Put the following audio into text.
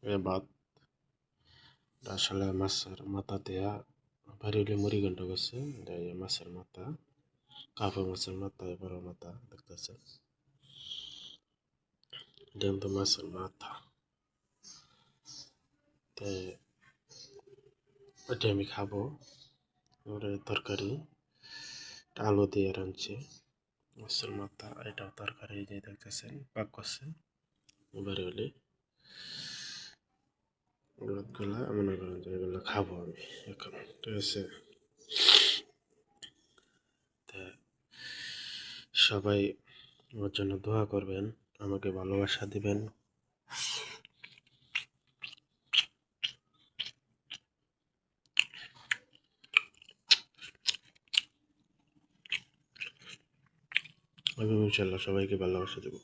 ভাত আসলে মাছের মাথা দেয়া বাড়ি হলে মুড়িঘণ্ট করছে। মাছের মাথা, কাপড় মাছের মাথা, বড় মাথা দেখতেছে। এটা কিন্তু মাছের মাথা, এটা আমি খাবো। তরকারি আলু দিয়ে রাঁধছে, মাছের মাথা। এটাও তরকারি দিয়ে দেখতেছেন পাক করছে। বাড়ি হলে গুলা মনে করেন যে এগুলো খাবো আমি এখন, ঠিক আছে। সবাই আমার জন্য দোয়া করবেন, আমাকে ভালোবাসা দিবেন। আমি ইনশাল্লাহ সবাইকে ভালোবাসা দেবো।